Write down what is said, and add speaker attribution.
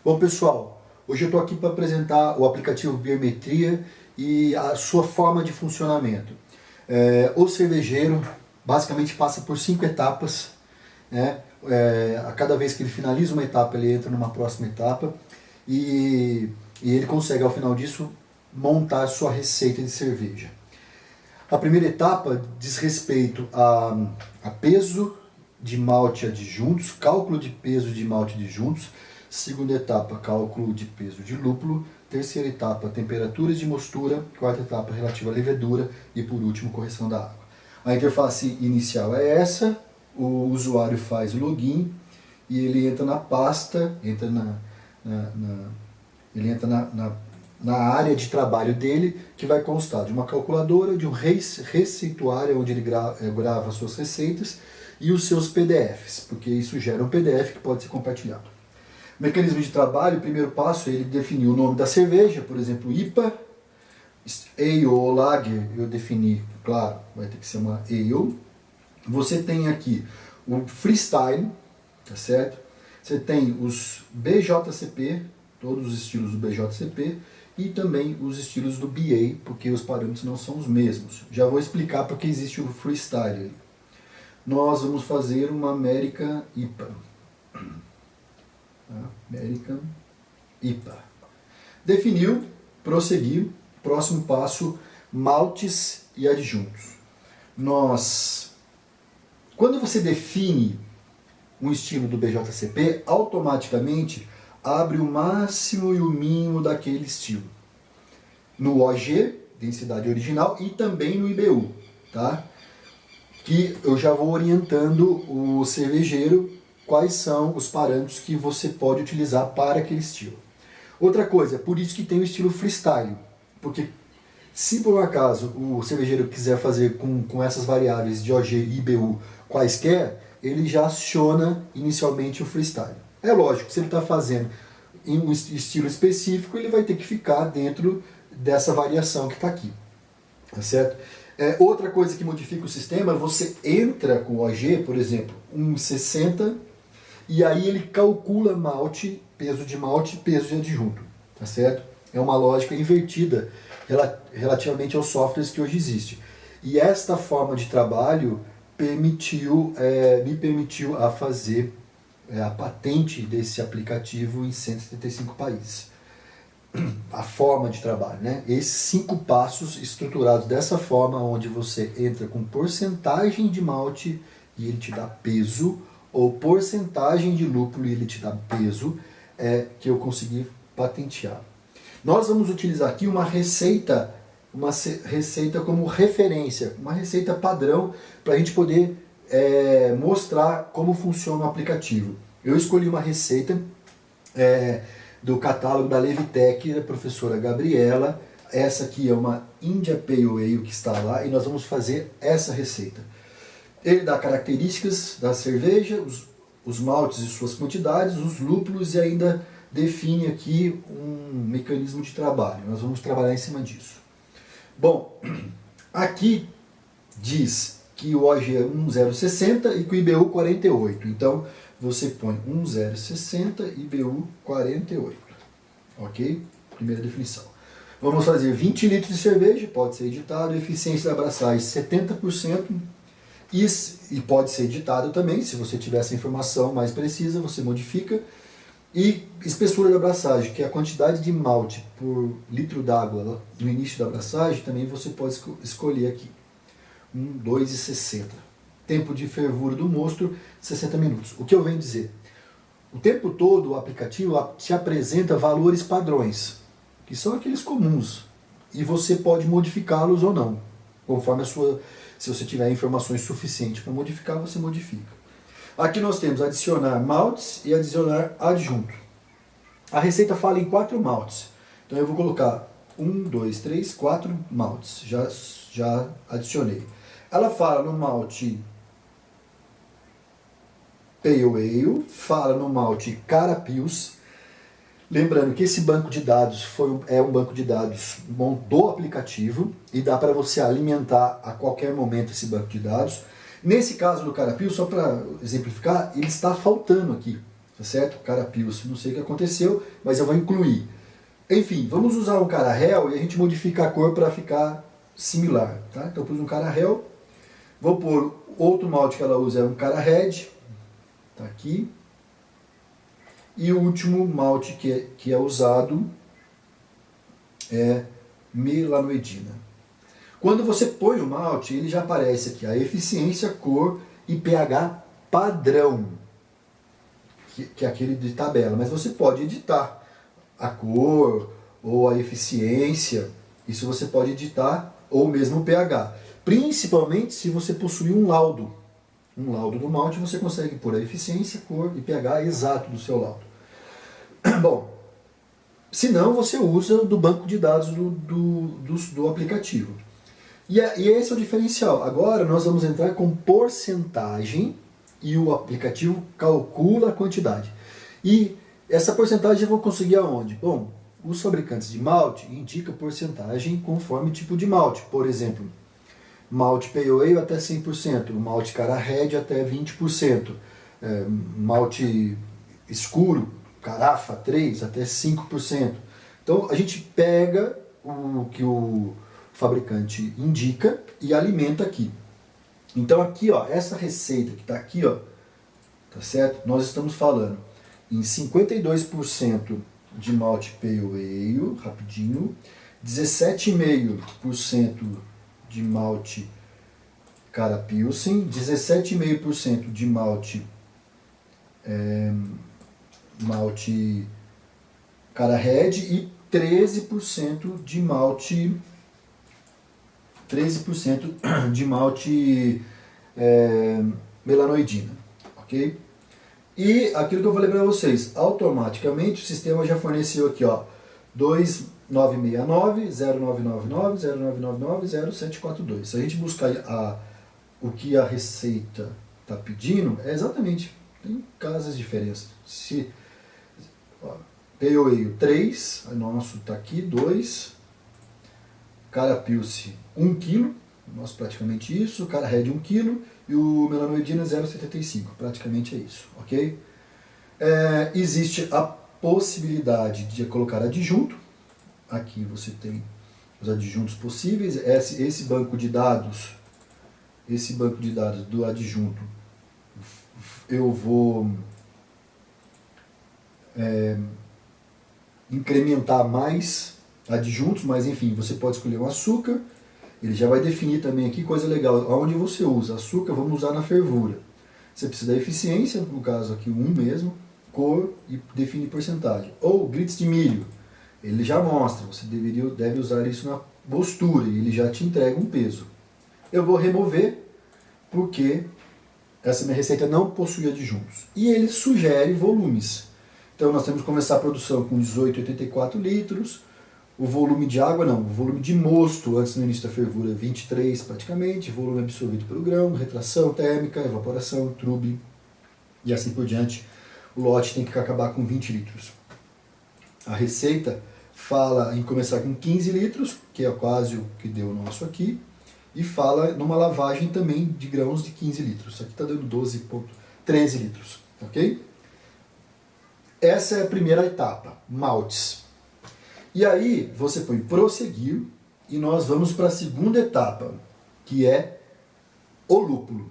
Speaker 1: Bom, pessoal, hoje eu estou aqui para apresentar o aplicativo Biometria e a sua forma de funcionamento. O cervejeiro basicamente passa por 5 etapas, né? A cada vez que ele finaliza uma etapa, ele entra numa próxima etapa e ele consegue, ao final disso, montar a sua receita de cerveja. A primeira etapa diz respeito a peso de malte adjuntos, cálculo de peso de malte adjuntos. Segunda etapa, cálculo de peso de lúpulo. Terceira etapa, temperaturas de mostura. Quarta etapa, relativa à levedura. E por último, correção da água. A interface inicial é essa. O usuário faz o login e ele entra na pasta, entra na área de trabalho dele, que vai constar de uma calculadora, de um receituário, onde ele grava suas receitas, e os seus PDFs, porque isso gera um PDF que pode ser compartilhado. Mecanismo de trabalho, o primeiro passo é ele definir o nome da cerveja, por exemplo, IPA, Ale ou Lager, eu defini, claro, vai ter que ser uma Ale. Você tem aqui o Freestyle, tá certo? Você tem os BJCP, todos os estilos do BJCP, e também os estilos do BA, porque os parâmetros não são os mesmos. Já vou explicar porque existe o Freestyle. Nós vamos fazer uma American IPA. American IPA. Definiu, prosseguiu. Próximo passo, maltes e adjuntos. Quando você define um estilo do BJCP, automaticamente abre o máximo e o mínimo daquele estilo. No OG, densidade original, e também no IBU, tá? Que eu já vou orientando o cervejeiro quais são os parâmetros que você pode utilizar para aquele estilo. Outra coisa, por isso que tem o estilo freestyle, porque se por um acaso o cervejeiro quiser fazer com essas variáveis de OG e IBU quaisquer, ele já aciona inicialmente o freestyle. É lógico, se ele está fazendo em um estilo específico, ele vai ter que ficar dentro dessa variação que está aqui, tá certo? Outra coisa que modifica o sistema, você entra com o OG, por exemplo, 1,60, e aí ele calcula malte, peso de adjunto, tá certo? É uma lógica invertida relativamente aos softwares que hoje existem. E esta forma de trabalho me permitiu a fazer a patente desse aplicativo em 175 países. A forma de trabalho, né? Esses 5 passos estruturados dessa forma, onde você entra com porcentagem de malte e ele te dá peso, ou porcentagem de lúpulo e ele te dá peso, que eu consegui patentear. Nós vamos utilizar aqui uma receita como referência, uma receita padrão, para a gente poder mostrar como funciona o aplicativo. Eu escolhi uma receita do catálogo da Levitec, da professora Gabriela. Essa aqui é uma India Pale Ale que está lá, e nós vamos fazer essa receita. Ele dá características da cerveja, os maltes e suas quantidades, os lúpulos, e ainda define aqui um mecanismo de trabalho. Nós vamos trabalhar em cima disso. Bom, aqui diz que o OG é 1,060 e que o IBU 48. Então, você põe 1,060 e IBU 48. Ok? Primeira definição. Vamos fazer 20 litros de cerveja, pode ser editado. Eficiência da abraçagem 70%. E pode ser editado também, se você tiver essa informação mais precisa, você modifica. E espessura da abraçagem, que é a quantidade de malte por litro d'água no início da abraçagem, também você pode escolher aqui. 2,60. Tempo de fervura do mosto, 60 minutos. O que eu venho dizer? O tempo todo o aplicativo te apresenta valores padrões, que são aqueles comuns, e você pode modificá-los ou não, conforme se você tiver informações suficientes para modificar, você modifica. Aqui nós temos adicionar maltes e adicionar adjunto. A receita fala em 4 maltes. Então eu vou colocar 1, 2, 3, 4 maltes. Já adicionei. Ela fala no malte Pale Ale, fala no malte Carapils. Lembrando que esse banco de dados é um banco de dados do aplicativo e dá para você alimentar a qualquer momento esse banco de dados. Nesse caso do Carapils, só para exemplificar, ele está faltando aqui. tá certo? Carapilce, não sei o que aconteceu, mas eu vou incluir. Enfim, vamos usar um Carahel e a gente modifica a cor para ficar similar, tá? Então eu pus um Carahel, vou pôr outro malte que ela usa, é um Carahed, tá aqui. E o último malte que é usado é melanoidina. Quando você põe o malte, ele já aparece aqui, a eficiência, cor e pH padrão, que é aquele de tabela. Mas você pode editar a cor ou a eficiência, isso você pode editar, ou mesmo o pH. Principalmente se você possui um laudo. Um laudo do malte, você consegue pôr a eficiência, cor e pH exato do seu laudo. Bom, se não, você usa do banco de dados do aplicativo. E esse é o diferencial. Agora nós vamos entrar com porcentagem e o aplicativo calcula a quantidade. E essa porcentagem eu vou conseguir aonde? Bom, os fabricantes de malte indicam porcentagem conforme tipo de malte. Por exemplo, malte Pale Ale até 100%, malte Carahed até 20%, malte escuro, Carafa 3 até 5%. Então a gente pega o que o fabricante indica e alimenta aqui. Então aqui, ó, essa receita que está aqui, ó, tá certo? Nós estamos falando em 52% de malte Pale Ale, rapidinho, 17,5% de malte Carapilsen, 17,5% de malte malte Carahed e 13% de malte melanoidina, ok? E aquilo que eu falei para vocês, automaticamente o sistema já forneceu aqui, ó, 2969 0999 0999 0742. Se a gente buscar o que a receita está pedindo, é exatamente, tem casas diferentes. Se Pale Ale 3, o nosso está aqui, 2, Carapilce 1 kg, nosso praticamente isso, Carahed 1 kg e o melanoidina 0,75, praticamente é isso, ok? Existe a possibilidade de colocar adjunto, aqui você tem os adjuntos possíveis, esse banco de dados do adjunto, eu vou incrementar mais adjuntos, mas enfim, você pode escolher um açúcar, ele já vai definir também aqui, coisa legal, onde você usa açúcar, vamos usar na fervura. Você precisa da eficiência, no caso aqui 1 mesmo, cor e define porcentagem. Ou grits de milho, ele já mostra, você deve usar isso na postura, e ele já te entrega um peso. Eu vou remover, porque essa minha receita não possui adjuntos. E ele sugere volumes. Então nós temos que começar a produção com 18,84 litros, o volume de água não, o volume de mosto antes do início da fervura 23 praticamente, volume absorvido pelo grão, retração térmica, evaporação, trube e assim por diante. O lote tem que acabar com 20 litros. A receita fala em começar com 15 litros, que é quase o que deu o nosso aqui, e fala numa lavagem também de grãos de 15 litros. Isso aqui está dando 12,13 litros, ok? Essa é a primeira etapa, maltes. E aí você põe prosseguir e nós vamos para a segunda etapa, que é o lúpulo.